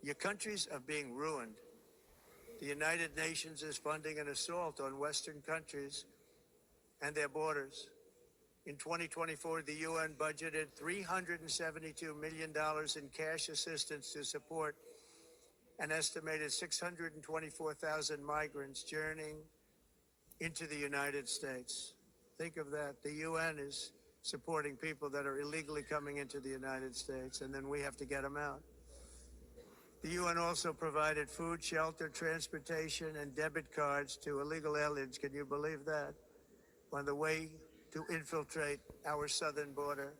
Your countries are being ruined. The United Nations is funding an assault on Western countries and their borders. In 2024, the UN budgeted $372 million in cash assistance to support an estimated 624,000 migrants journeying into the United States. Think of that. The UN is supporting people that are illegally coming into the United States, and then we have to get them out. The UN also provided food, shelter, transportation, and debit cards to illegal aliens. Can you believe that? On the way to infiltrate our southern border.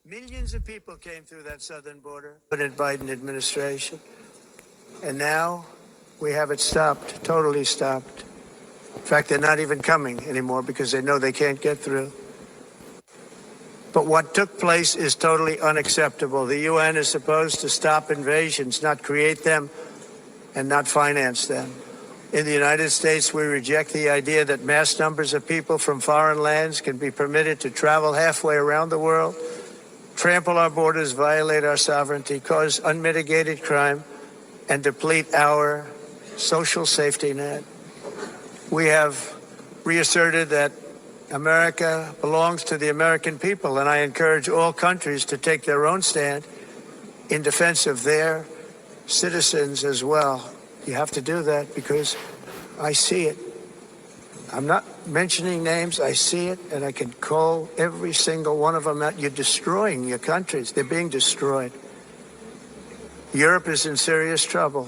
Millions of people came through that southern border under the Biden administration. And now we have it stopped, totally stopped. In fact, they're not even coming anymore because they know they can't get through. But what took place is totally unacceptable. The UN is supposed to stop invasions, not create them and not finance them. In the United States, we reject the idea that mass numbers of people from foreign lands can be permitted to travel halfway around the world, trample our borders, violate our sovereignty, cause unmitigated crime, and deplete our social safety net. We have reasserted that America belongs to the American people, and I encourage all countries to take their own stand in defense of their citizens as well. You have to do that because I see it. I'm not mentioning names. I see it, and I can call every single one of them out. You're destroying your countries. They're being destroyed. Europe is in serious trouble.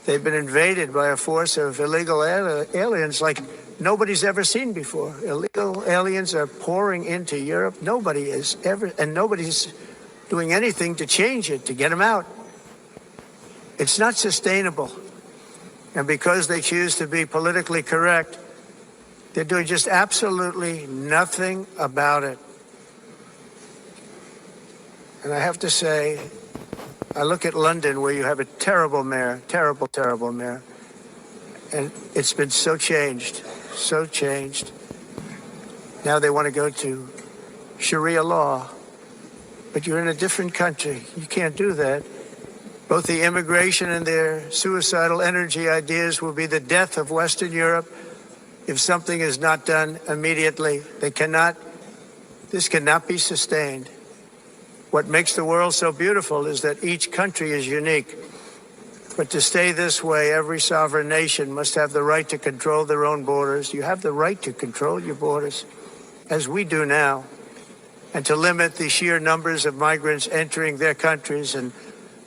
They've been invaded by a force of illegal aliens like nobody's ever seen before. Illegal aliens are pouring into Europe. Nobody is ever, and nobody's doing anything to change it, to get them out. It's not sustainable. And because they choose to be politically correct, they're doing just absolutely nothing about it. And I have to say, I look at London, where you have a terrible mayor, terrible, terrible mayor. And it's been so changed, so changed. Now they want to go to Sharia law. But you're in a different country. You can't do that. Both the immigration and their suicidal energy ideas will be the death of Western Europe if something is not done immediately. This cannot be sustained. What makes the world so beautiful is that each country is unique. But to stay this way, every sovereign nation must have the right to control their own borders. You have the right to control your borders, as we do now, and to limit the sheer numbers of migrants entering their countries and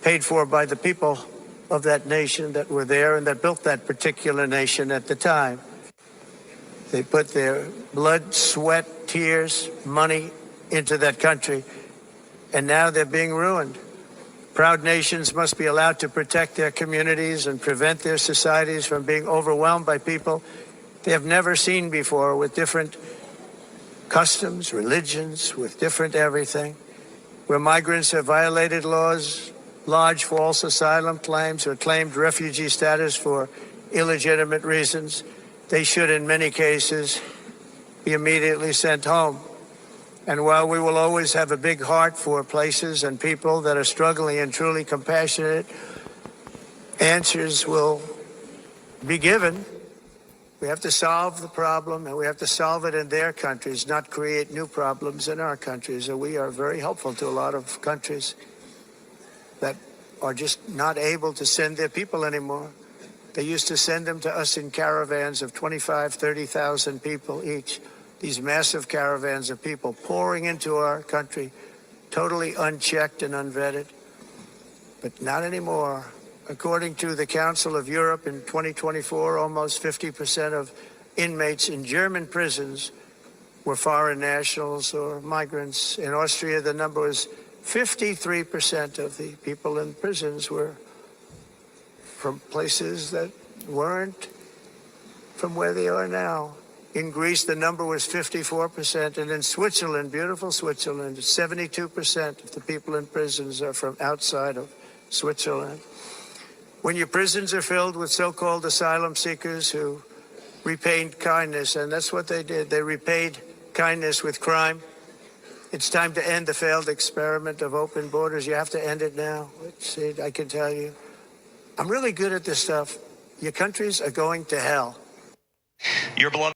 paid for by the people of that nation that were there and that built that particular nation at the time. They put their blood, sweat, tears, money into that country, and now they're being ruined. Proud nations must be allowed to protect their communities and prevent their societies from being overwhelmed by people they have never seen before, with different customs, religions, with different everything. Where migrants have violated laws, lodged false asylum claims, or claimed refugee status for illegitimate reasons, they should, in many cases, be immediately sent home. And while we will always have a big heart for places and people that are struggling and truly compassionate, answers will be given. We have to solve the problem, and we have to solve it in their countries, not create new problems in our countries. And we are very helpful to a lot of countries that are just not able to send their people anymore. They used to send them to us in caravans of 25, 30,000 people each. These massive caravans of people pouring into our country, totally unchecked and unvetted. But not anymore. According to the Council of Europe, in 2024, almost 50% of inmates in German prisons were foreign nationals or migrants. In Austria, the number was 53% of the people in prisons were from places that weren't from where they are now. In Greece, the number was 54%, and in Switzerland, beautiful Switzerland, 72% of the people in prisons are from outside of Switzerland. When your prisons are filled with so-called asylum seekers who repaid kindness, and that's what they did, they repaid kindness with crime, It's time to end the failed experiment of open borders. You have to end it now. See, I can tell you. I'm really good at this stuff. Your countries are going to hell. Your beloved